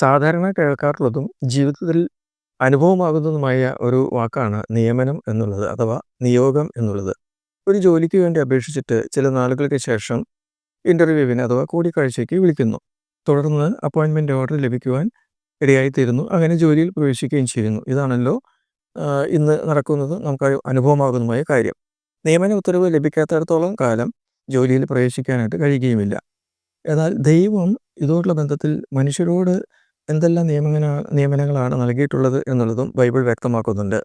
സാധാരണ കേൾക്കാറുള്ളതും ജീവിതത്തിൽ അനുഭവമാകുന്നതുമായ ഒരു വാക്കാണ് നിയമനം എന്നുള്ളത് അഥവാ നിയോഗം എന്നുള്ളത്. ഒരു ജോലിക്ക് വേണ്ടി അപേക്ഷിച്ചിട്ട് ചില നാളുകൾക്ക് ശേഷം ഇന്റർവ്യൂവിന് അഥവാ കൂടിക്കാഴ്ചയ്ക്ക് വിളിക്കുന്നു. തുടർന്ന് അപ്പോയിന്റ്മെന്റ് ഓർഡർ ലഭിക്കുവാൻ ഇടയായിത്തീരുന്നു. അങ്ങനെ ജോലിയിൽ പ്രവേശിക്കുകയും ചെയ്യുന്നു. ഇതാണല്ലോ ഇന്ന് നടക്കുന്നത് നമുക്ക് അനുഭവമാകുന്നതുമായ കാര്യം. നിയമന ഉത്തരവ് ലഭിക്കാത്തിടത്തോളം കാലം ജോലിയിൽ പ്രവേശിക്കാനായിട്ട് കഴിയുകയുമില്ല. എന്നാൽ ദൈവം ഇതോടുള്ള ബന്ധത്തിൽ മനുഷ്യരോട് എന്തെല്ലാം നിയമനങ്ങളാണ് നൽകിയിട്ടുള്ളത് എന്നുള്ളതും ബൈബിൾ വ്യക്തമാക്കുന്നുണ്ട്.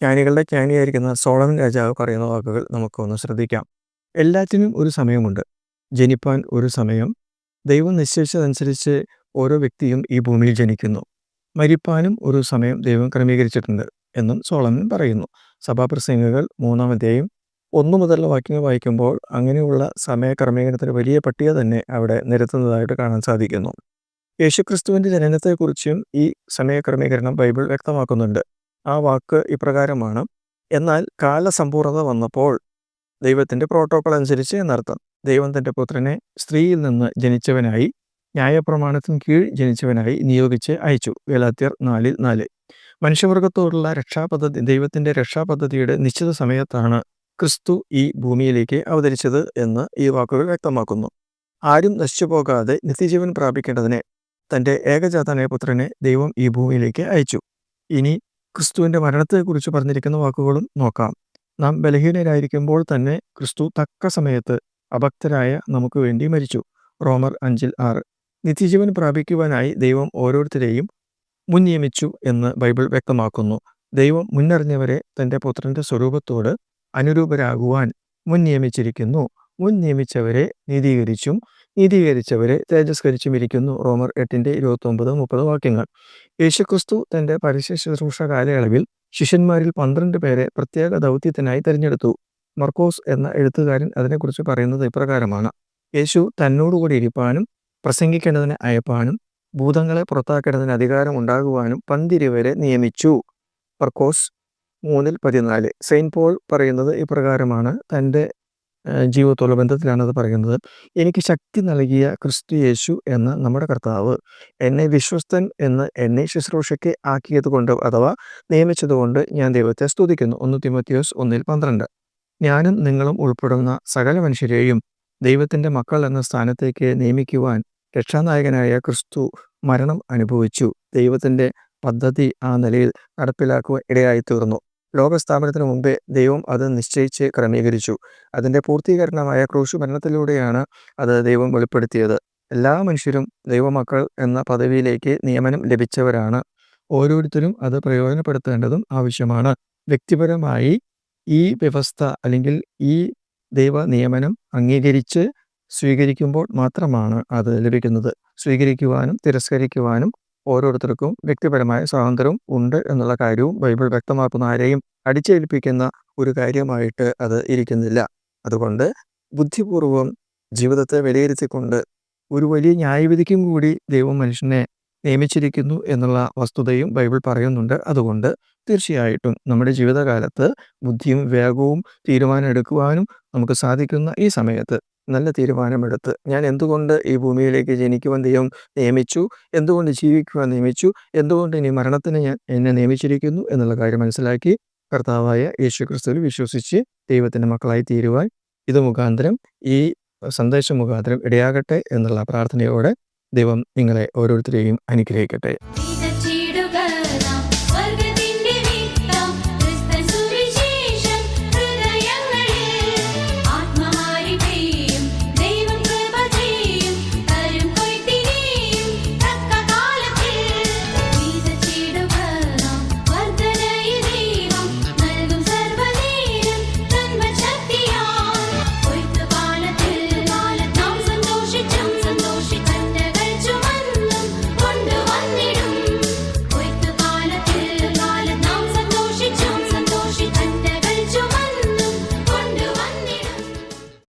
ജ്ഞാനികളുടെ ജ്ഞാനിയായിരിക്കുന്ന സോളമൻ രാജാവ് പറയുന്ന വാക്കുകൾ നമുക്കൊന്ന് ശ്രദ്ധിക്കാം. എല്ലാറ്റിനും ഒരു സമയമുണ്ട്. ജനിപ്പാൻ ഒരു സമയം, ദൈവം നിശ്ചയിച്ചതനുസരിച്ച് ഓരോ വ്യക്തിയും ഈ ഭൂമിയിൽ ജനിക്കുന്നു. മരിപ്പാനും ഒരു സമയം ദൈവം ക്രമീകരിച്ചിട്ടുണ്ട് എന്നും സോളമൻ പറയുന്നു. സഭാപ്രസംഗികൾ 3-ാം അധ്യായം 1 മുതലുള്ള വാക്യങ്ങൾ വായിക്കുമ്പോൾ അങ്ങനെയുള്ള സമയക്രമീകരണത്തിന് വലിയ പട്ടിക തന്നെ അവിടെ നിരത്തുന്നതായിട്ട് കാണാൻ സാധിക്കുന്നു. യേശുക്രിസ്തുവിൻ്റെ ജനനത്തെക്കുറിച്ചും ഈ സമയക്രമീകരണം ബൈബിൾ വ്യക്തമാക്കുന്നുണ്ട്. ആ വാക്ക് ഇപ്രകാരമാണ്: എന്നാൽ കാലസമ്പൂർണത വന്നപ്പോൾ, ദൈവത്തിൻ്റെ പ്രോട്ടോക്കോൾ അനുസരിച്ച് എന്നർത്ഥം, ദൈവം തൻ്റെ പുത്രനെ സ്ത്രീയിൽ നിന്ന് ജനിച്ചവനായി, ന്യായപ്രമാണത്തിന് കീഴ് ജനിച്ചവനായി നിയോഗിച്ച് അയച്ചു. ഗലാത്യർ 4:4. മനുഷ്യവർഗത്തോടുള്ള രക്ഷാപദ്ധതി, ദൈവത്തിൻ്റെ രക്ഷാപദ്ധതിയുടെ നിശ്ചിത സമയത്താണ് ക്രിസ്തു ഈ ഭൂമിയിലേക്ക് അവതരിച്ചത് എന്ന് ഈ വാക്കുകൾ വ്യക്തമാക്കുന്നു. ആരും നശിച്ചു പോകാതെ നിത്യജീവൻ പ്രാപിക്കേണ്ടതിനെ തൻ്റെ ഏകജാതനായ പുത്രനെ ദൈവം ഈ ഭൂമിയിലേക്ക് അയച്ചു. ഇനി ക്രിസ്തുവിൻ്റെ മരണത്തെക്കുറിച്ച് പറഞ്ഞിരിക്കുന്ന വാക്കുകളും നോക്കാം. നാം ബലഹീനരായിരിക്കുമ്പോൾ തന്നെ ക്രിസ്തു തക്ക സമയത്ത് അഭക്തരായ നമുക്ക് വേണ്ടി മരിച്ചു. റോമർ 5:6. നിത്യജീവൻ പ്രാപിക്കുവാനായി ദൈവം ഓരോരുത്തരെയും മുൻ നിയമിച്ചു എന്ന് ബൈബിൾ വ്യക്തമാക്കുന്നു. ദൈവം മുന്നറിഞ്ഞവരെ തൻ്റെ പുത്രൻ്റെ സ്വരൂപത്തോട് അനുരൂപരാകുവാൻ മുൻ നിയമിച്ചിരിക്കുന്നു. മുൻ നിയമിച്ചവരെ നീതീകരിച്ചും നീതീകരിച്ചവരെ തേജസ്കരിച്ചും ഇരിക്കുന്നു. റോമർ 8:29-30 വാക്യങ്ങൾ. യേശുക്രിസ്തു തൻ്റെ പരസ്യ ശുശ്രൂഷ കാലയളവിൽ ശിഷ്യന്മാരിൽ 12 പേരെ പ്രത്യേക ദൗത്യത്തിനായി തിരഞ്ഞെടുത്തു. മർക്കോസ് എന്ന എഴുത്തുകാരൻ അതിനെക്കുറിച്ച് പറയുന്നത് ഇപ്രകാരമാണ്: യേശു തന്നോടുകൂടി ഇരിപ്പാനും പ്രസംഗിക്കേണ്ടതിന് അയപ്പാനും ഭൂതങ്ങളെ പുറത്താക്കേണ്ടതിന് അധികാരം ഉണ്ടാകുവാനും 12 പേരെ നിയമിച്ചു. മർക്കോസ് 3:14. സെയിൻറ്റ് പോൾ പറയുന്നത് ഇപ്രകാരമാണ്. തൻ്റെ ജീവിതത്തോടുള്ള ബന്ധത്തിലാണ് അത് പറയുന്നത്: എനിക്ക് ശക്തി നൽകിയ ക്രിസ്തു യേശു എന്ന നമ്മുടെ കർത്താവ് എന്നെ വിശ്വസ്തൻ എന്ന് എന്നെ ശുശ്രൂഷയ്ക്ക് ആക്കിയത് കൊണ്ട് അഥവാ നിയമിച്ചതുകൊണ്ട് ഞാൻ ദൈവത്തെ സ്തുതിക്കുന്നു. 1 തീമോഥെയോസ് 1:12. ഞാനും നിങ്ങളും ഉൾപ്പെടുന്ന സകല മനുഷ്യരെയും ദൈവത്തിൻ്റെ മക്കൾ എന്ന സ്ഥാനത്തേക്ക് നിയമിക്കുവാൻ രക്ഷാനായകനായ ക്രിസ്തു മരണം അനുഭവിച്ചു. ദൈവത്തിൻ്റെ പദ്ധതി ആ നിലയിൽ നടപ്പിലാക്കുവാൻ ഇടയായിത്തീർന്നു. ലോകസ്ഥാപനത്തിന് മുമ്പേ ദൈവം അത് നിശ്ചയിച്ച് ക്രമീകരിച്ചു. അതിൻ്റെ പൂർത്തീകരണമായ ക്രൂശ് മരണത്തിലൂടെയാണ് അത് ദൈവം വെളിപ്പെടുത്തിയത്. എല്ലാ മനുഷ്യരും ദൈവമക്കൾ എന്ന പദവിയിലേക്ക് നിയമനം ലഭിച്ചവരാണ്. ഓരോരുത്തരും അത് പ്രയോജനപ്പെടുത്തേണ്ടതും ആവശ്യമാണ്. വ്യക്തിപരമായി ഈ വ്യവസ്ഥ അല്ലെങ്കിൽ ഈ ദൈവ നിയമനം അംഗീകരിച്ച് സ്വീകരിക്കുമ്പോൾ മാത്രമാണ് അത് ലഭിക്കുന്നത്. സ്വീകരിക്കുവാനും തിരസ്കരിക്കുവാനും ഓരോരുത്തർക്കും വ്യക്തിപരമായ സ്വാതന്ത്ര്യം ഉണ്ട് എന്നുള്ള കാര്യവും ബൈബിൾ വ്യക്തമാക്കുന്ന, ആരെയും അടിച്ചേൽപ്പിക്കുന്ന ഒരു കാര്യമായിട്ട് അത് ഇരിക്കുന്നില്ല. അതുകൊണ്ട് ബുദ്ധിപൂർവം ജീവിതത്തെ വിലയിരുത്തിക്കൊണ്ട് ഒരു വലിയ ന്യായവിധിക്കും കൂടി ദൈവം മനുഷ്യനെ നിയമിച്ചിരിക്കുന്നു എന്നുള്ള വസ്തുതയും ബൈബിൾ പറയുന്നുണ്ട്. അതുകൊണ്ട് തീർച്ചയായിട്ടും നമ്മുടെ ജീവിതകാലത്ത് ബുദ്ധിയും വേഗവും തീരുമാനം എടുക്കുവാനും നമുക്ക് സാധിക്കുന്ന ഈ സമയത്ത് നല്ല തീരുമാനമെടുത്ത്, ഞാൻ എന്തുകൊണ്ട് ഈ ഭൂമിയിലേക്ക് ജനിക്കുവാൻ ദൈവം നിയമിച്ചു, എന്തുകൊണ്ട് ജീവിക്കുവാൻ നിയമിച്ചു, എന്തുകൊണ്ട് ഇനി മരണത്തിന് എന്നെ നിയമിച്ചിരിക്കുന്നു എന്നുള്ള കാര്യം മനസ്സിലാക്കി കർത്താവായ യേശുക്രിസ്തുവിൽ വിശ്വസിച്ച് ദൈവത്തിൻ്റെ മക്കളായി തീരുവാൻ ഇത് മുഖാന്തരം, ഈ സന്ദേശം മുഖാന്തരം ഇടയാകട്ടെ എന്നുള്ള പ്രാർത്ഥനയോടെ ദൈവം നിങ്ങളെ ഓരോരുത്തരെയും അനുഗ്രഹിക്കട്ടെ.